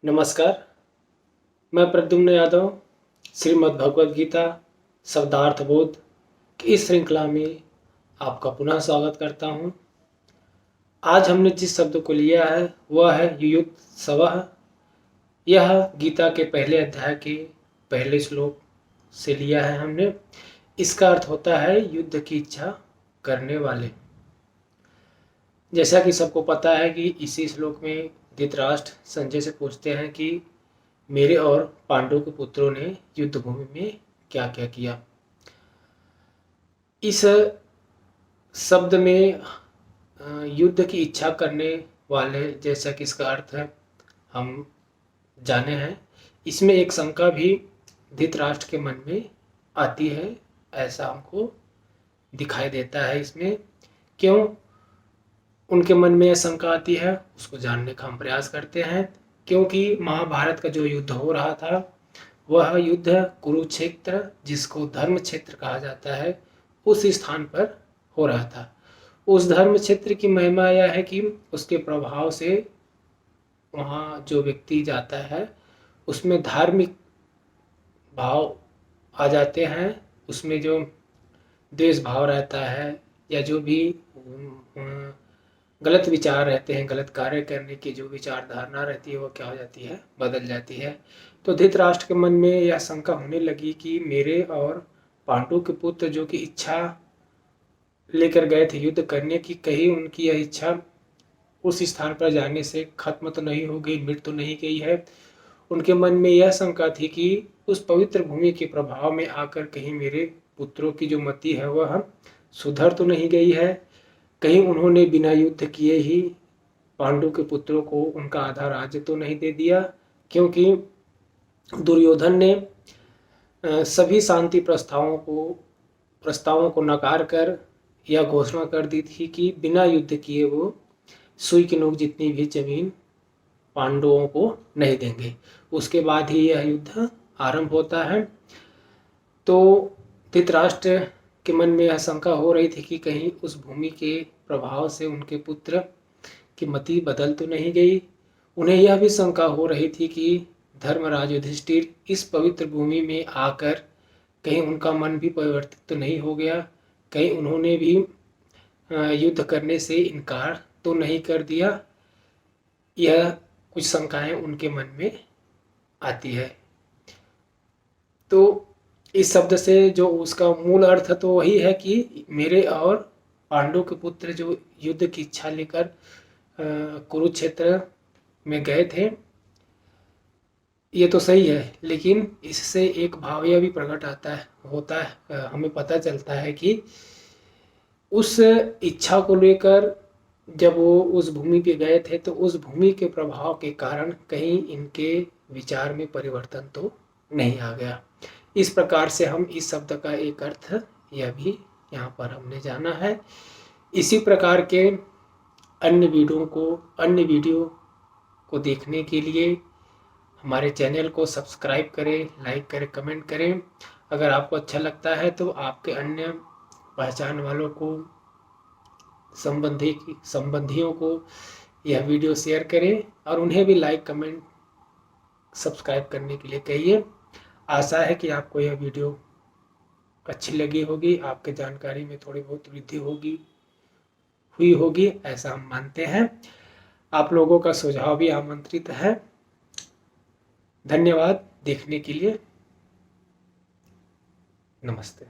नमस्कार। मैं प्रद्युम्न यादव श्रीमद् भगवद गीता शब्दार्थ बोध की इस श्रृंखला में आपका पुनः स्वागत करता हूँ। आज हमने जिस शब्द को लिया है वह है युयुत्सवः। यह गीता के पहले अध्याय के पहले श्लोक से लिया है हमने। इसका अर्थ होता है युद्ध की इच्छा करने वाले। जैसा कि सबको पता है कि इसी श्लोक में धृतराष्ट्र संजय से पूछते हैं कि मेरे और पांडु के पुत्रों ने युद्ध भूमि में क्या क्या किया। इस शब्द में युद्ध की इच्छा करने वाले जैसा कि इसका अर्थ है हम जाने हैं। इसमें एक शंका भी धृतराष्ट्र के मन में आती है, ऐसा हमको दिखाई देता है। इसमें क्यों उनके मन में यह शंका आती है उसको जानने का हम प्रयास करते हैं। क्योंकि महाभारत का जो युद्ध हो रहा था वह युद्ध कुरुक्षेत्र, जिसको धर्म क्षेत्र कहा जाता है, उस स्थान पर हो रहा था। उस धर्म क्षेत्र की महिमा यह है कि उसके प्रभाव से वहाँ जो व्यक्ति जाता है उसमें धार्मिक भाव आ जाते हैं। उसमें जो द्वेष भाव रहता है या जो भी गलत विचार रहते हैं, गलत कार्य करने की जो विचारधारणा रहती है वो क्या हो जाती है, बदल जाती है। तो धृतराष्ट्र के मन में यह शंका होने लगी कि मेरे और पांडु के पुत्र जो कि इच्छा लेकर गए थे युद्ध करने की, कहीं उनकी यह इच्छा उस स्थान पर जाने से खत्म तो नहीं हो गई, मिट तो नहीं गई है। उनके मन में यह शंका थी कि उस पवित्र भूमि के प्रभाव में आकर कहीं मेरे पुत्रों की जो मति है वह सुधर तो नहीं गई है, कहीं उन्होंने बिना युद्ध किए ही पांडु के पुत्रों को उनका आधा राज्य तो नहीं दे दिया। क्योंकि दुर्योधन ने सभी शांति प्रस्तावों को नकार कर यह घोषणा कर दी थी कि बिना युद्ध किए वो सुई की नोक जितनी भी जमीन पांडवों को नहीं देंगे। उसके बाद ही यह युद्ध आरंभ होता है। तो धृतराष्ट्र के मन में यह शंका हो रही थी कि कहीं उस भूमि के प्रभाव से उनके पुत्र की मति बदल तो नहीं गई। उन्हें यह भी शंका हो रही थी कि धर्मराज युधिष्ठिर इस पवित्र भूमि में आकर कहीं उनका मन भी परिवर्तित तो नहीं हो गया, कहीं उन्होंने भी युद्ध करने से इनकार तो नहीं कर दिया। यह कुछ शंकाएं उनके मन में आती है। तो इस शब्द से जो उसका मूल अर्थ तो वही है कि मेरे और पांडु के पुत्र जो युद्ध की इच्छा लेकर कुरुक्षेत्र में गए थे, ये तो सही है। लेकिन इससे एक भाव यह भी प्रकट होता है, हमें पता चलता है कि उस इच्छा को लेकर जब वो उस भूमि पे गए थे तो उस भूमि के प्रभाव के कारण कहीं इनके विचार में परिवर्तन तो नहीं आ गया। इस प्रकार से हम इस शब्द का एक अर्थ यह भी यहाँ पर हमने जाना है। इसी प्रकार के अन्य वीडियो को देखने के लिए हमारे चैनल को सब्सक्राइब करें, लाइक करें, कमेंट करें। अगर आपको अच्छा लगता है तो आपके अन्य पहचान वालों को, संबंधियों को यह वीडियो शेयर करें और उन्हें भी लाइक, कमेंट, सब्सक्राइब करने के लिए कहिए। आशा है कि आपको यह वीडियो अच्छी लगी होगी, आपके जानकारी में थोड़ी बहुत वृद्धि हुई होगी, ऐसा हम मानते हैं। आप लोगों का सुझाव भी आमंत्रित है। धन्यवाद देखने के लिए। नमस्ते।